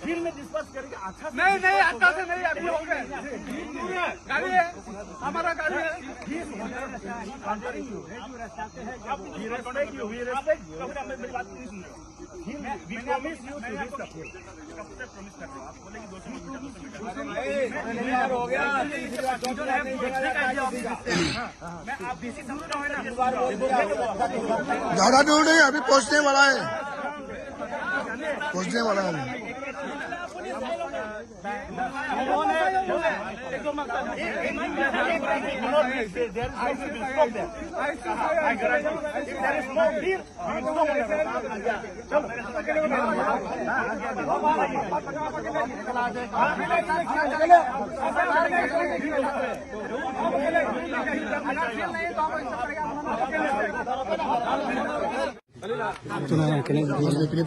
फिर में डिस्कस करेंगे। अच्छा नहीं नहीं अच्छा से नहीं, अभी हो गए। गाड़ी है, हमारा गाड़ी है। हो गया आप बीसी समझ ज्यादा दूर नहीं, अभी पहुंचने वाला है, पहुंचने वाला है।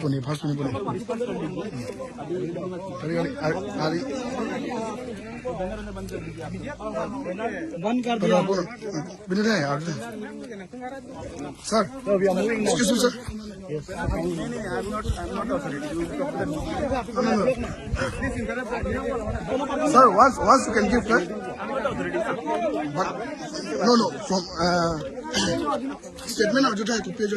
पुणे फास्ट पुणे बंद कर दिया sir. Sir, once you can give that. But no, from statement of Jota to page.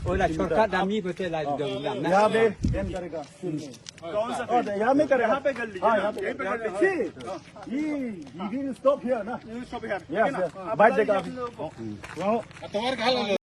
Ôi là shortcut đam mi bete là đường làm na. यहाँ पे एम करेगा कौन सा यहाँ में करेगा यहाँ पे कर लीजिए यहाँ पे कर लीजिए ये विल स्टॉप हियर ना स्टॉप हियर यस बाइट देगा